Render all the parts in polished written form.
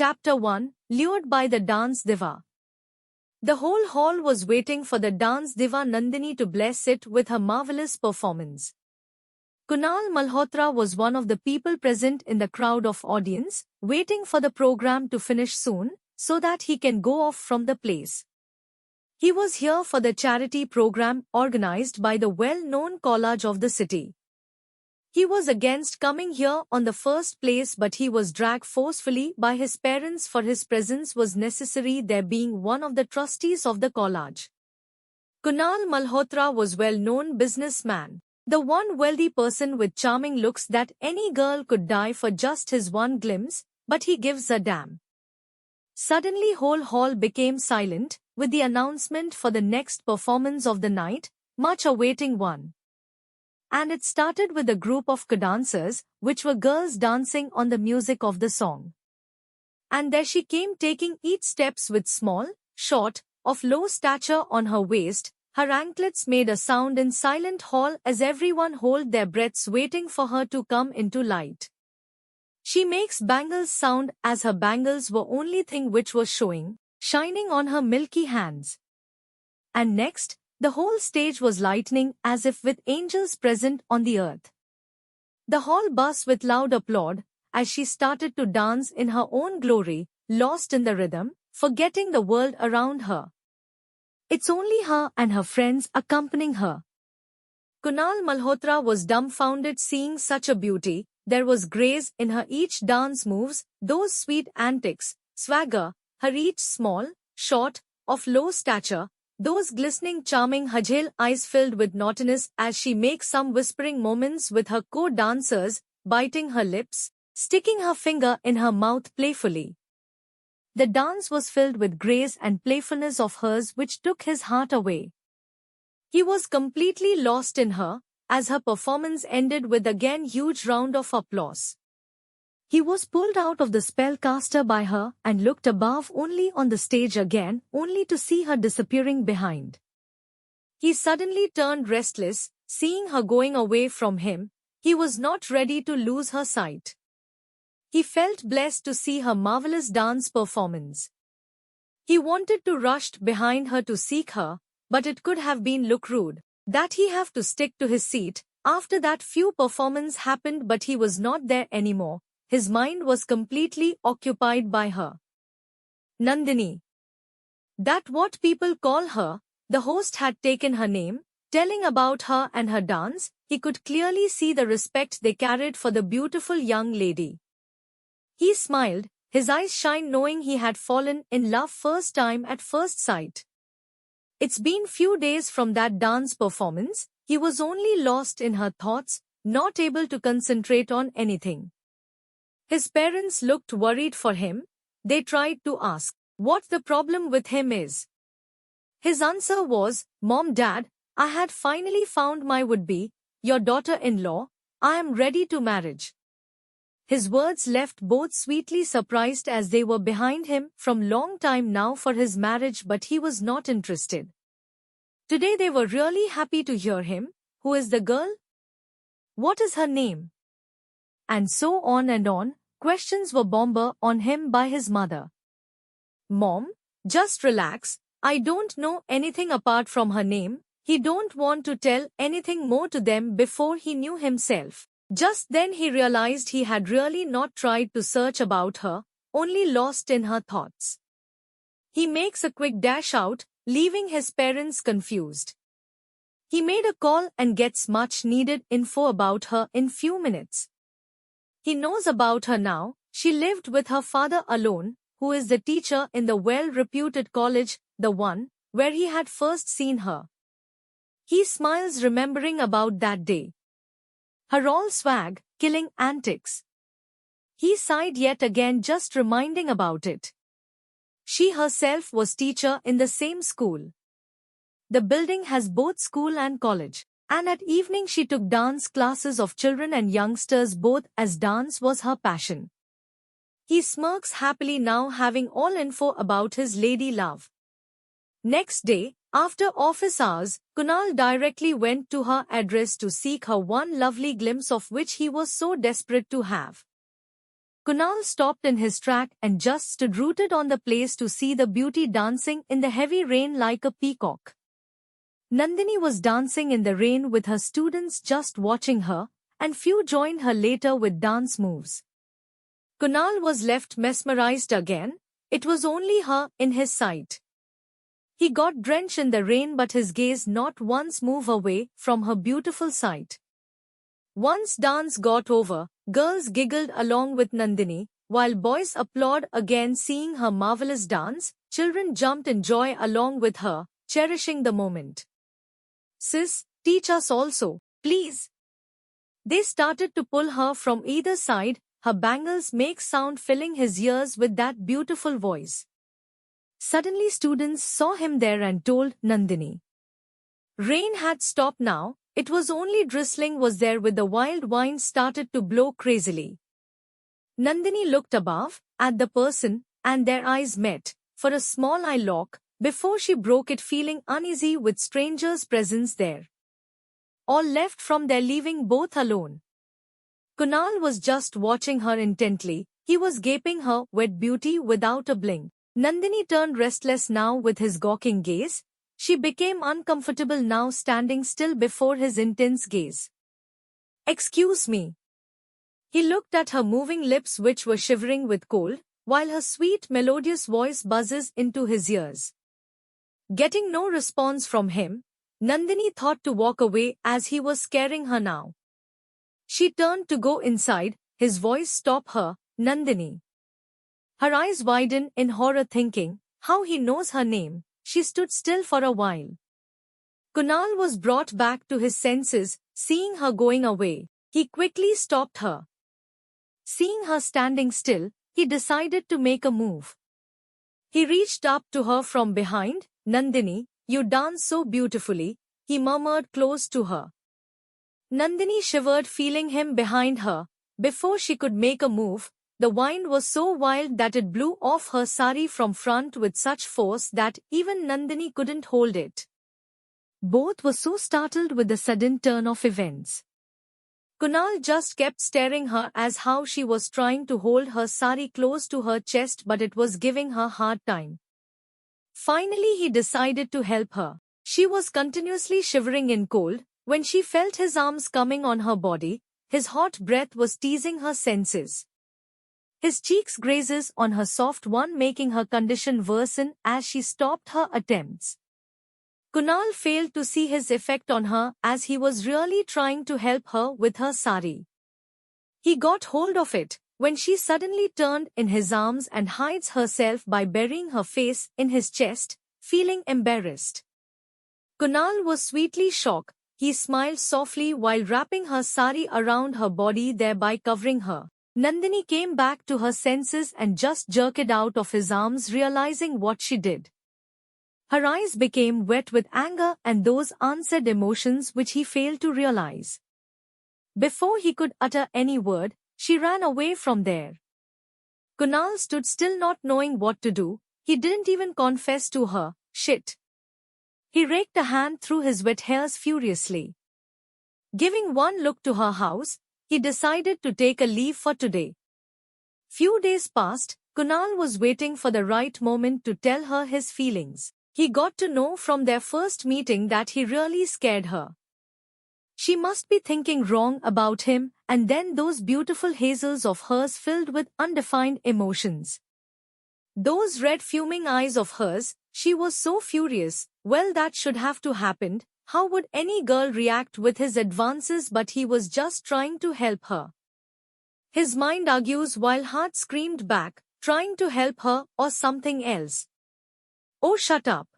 Chapter 1, Lured by the Dance Diva. The whole hall was waiting for the dance diva Nandini to bless it with her marvelous performance. Kunal Malhotra was one of the people present in the crowd of audience, waiting for the program to finish soon, so that he can go off from the place. He was here for the charity program organized by the well-known college of the city. He was against coming here on the first place, but he was dragged forcefully by his parents, for his presence was necessary, there being one of the trustees of the college. Kunal Malhotra was well-known businessman, the one wealthy person with charming looks that any girl could die for just his one glimpse, but he gives a damn. Suddenly whole hall became silent, with the announcement for the next performance of the night, much awaiting one. And it started with a group of dancers, which were girls dancing on the music of the song. And there she came, taking each steps with small, short, of low stature on her waist. Her anklets made a sound in silent hall as everyone hold their breaths waiting for her to come into light. She makes bangles sound, as her bangles were only thing which was showing, shining on her milky hands. And next, the whole stage was lightning as if with angels present on the earth. The hall buzzed with loud applaud as she started to dance in her own glory, lost in the rhythm, forgetting the world around her. It's only her and her friends accompanying her. Kunal Malhotra was dumbfounded seeing such a beauty. There was grace in her each dance moves, those sweet antics, swagger, her each small, short, of low stature, those glistening charming hazel eyes filled with naughtiness as she makes some whispering moments with her co-dancers, biting her lips, sticking her finger in her mouth playfully. The dance was filled with grace and playfulness of hers which took his heart away. He was completely lost in her, as her performance ended with again huge round of applause. He was pulled out of the spellcaster by her and looked above only on the stage again, only to see her disappearing behind. He suddenly turned restless, seeing her going away from him. He was not ready to lose her sight. He felt blessed to see her marvelous dance performance. He wanted to rush behind her to seek her, but it could have been look rude, that he have to stick to his seat. After that few performance happened, but he was not there anymore. His mind was completely occupied by her. Nandini. That what people call her, the host had taken her name, telling about her and her dance. He could clearly see the respect they carried for the beautiful young lady. He smiled, his eyes shine knowing he had fallen in love first time at first sight. It's been few days from that dance performance, he was only lost in her thoughts, not able to concentrate on anything. His parents looked worried for him. They tried to ask what the problem with him is. His answer was, "Mom, Dad, I had finally found my would-be, your daughter-in-law. I am ready to marriage." His words left both sweetly surprised as they were behind him from long time now for his marriage, but he was not interested. Today they were really happy to hear him. Who is the girl? What is her name? And so on and on. Questions were bombarded on him by his mother. Mom, just relax. I don't know anything apart from her name. He don't want to tell anything more to them before he knew himself. Just then he realized he had really not tried to search about her, only lost in her thoughts. He makes a quick dash out, leaving his parents confused. He made a call and gets much needed info about her in few minutes. He knows about her now. She lived with her father alone, who is the teacher in the well-reputed college, the one where he had first seen her. He smiles remembering about that day. Her all swag, killing antics. He sighed yet again just reminding about it. She herself was teacher in the same school. The building has both school and college. And at evening she took dance classes of children and youngsters both, as dance was her passion. He smirks happily now, having all info about his lady love. Next day, after office hours, Kunal directly went to her address to seek her one lovely glimpse of which he was so desperate to have. Kunal stopped in his track and just stood rooted on the place to see the beauty dancing in the heavy rain like a peacock. Nandini was dancing in the rain with her students just watching her, and few joined her later with dance moves. Kunal was left mesmerized again. It was only her in his sight. He got drenched in the rain but his gaze not once moved away from her beautiful sight. Once dance got over, girls giggled along with Nandini, while boys applauded again seeing her marvelous dance. Children jumped in joy along with her, cherishing the moment. "Sis, teach us also, please." They started to pull her from either side, her bangles make sound filling his ears with that beautiful voice. Suddenly students saw him there and told Nandini. Rain had stopped now, it was only drizzling was there with the wild wind started to blow crazily. Nandini looked above, at the person, and their eyes met, for a small eye lock, before she broke it feeling uneasy with strangers' presence there. All left from there leaving both alone. Kunal was just watching her intently, he was gaping her wet beauty without a blink. Nandini turned restless now with his gawking gaze, she became uncomfortable now standing still before his intense gaze. "Excuse me." He looked at her moving lips which were shivering with cold, while her sweet melodious voice buzzes into his ears. Getting no response from him, Nandini thought to walk away as he was scaring her now. She turned to go inside, his voice stopped her, "Nandini." Her eyes widened in horror thinking, how he knows her name. She stood still for a while. Kunal was brought back to his senses, seeing her going away. He quickly stopped her. Seeing her standing still, he decided to make a move. He reached up to her from behind. "Nandini, you dance so beautifully," he murmured close to her. Nandini shivered feeling him behind her. Before she could make a move, the wind was so wild that it blew off her sari from front with such force that even Nandini couldn't hold it. Both were so startled with the sudden turn of events. Kunal just kept staring her as how she was trying to hold her sari close to her chest but it was giving her hard time. Finally he decided to help her. She was continuously shivering in cold. When she felt his arms coming on her body, his hot breath was teasing her senses. His cheeks grazes on her soft one making her condition worsen as she stopped her attempts. Kunal failed to see his effect on her as he was really trying to help her with her sari. He got hold of it when she suddenly turned in his arms and hides herself by burying her face in his chest, feeling embarrassed. Kunal was sweetly shocked. He smiled softly while wrapping her sari around her body thereby covering her. Nandini came back to her senses and just jerked out of his arms realizing what she did. Her eyes became wet with anger and those unsaid emotions which he failed to realize. Before he could utter any word, she ran away from there. Kunal stood still not knowing what to do. He didn't even confess to her, "Shit." He raked a hand through his wet hairs furiously. Giving one look to her house, he decided to take a leave for today. Few days passed, Kunal was waiting for the right moment to tell her his feelings. He got to know from their first meeting that he really scared her. She must be thinking wrong about him, and then those beautiful hazels of hers filled with undefined emotions. Those red fuming eyes of hers, she was so furious. Well, that should have to happen. How would any girl react with his advances but he was just trying to help her. His mind argues while heart screamed back, trying to help her or something else. "Oh, shut up,"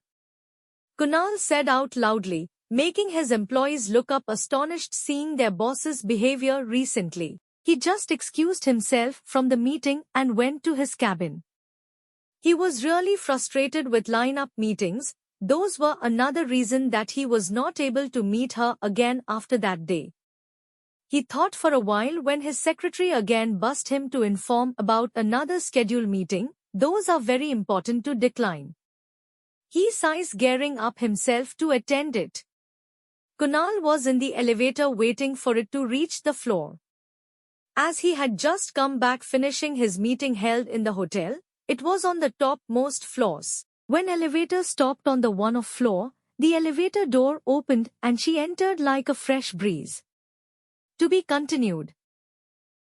Kunal said out loudly, making his employees look up astonished seeing their boss's behavior recently. He just excused himself from the meeting and went to his cabin. He was really frustrated with line-up meetings. Those were another reason that he was not able to meet her again after that day. He thought for a while when his secretary again buzzed him to inform about another scheduled meeting. Those are very important to decline. He sighs gearing up himself to attend it. Kunal was in the elevator waiting for it to reach the floor. As he had just come back finishing his meeting held in the hotel, it was on the topmost floors. When elevator stopped on the one-off floor, the elevator door opened and she entered like a fresh breeze. To be continued.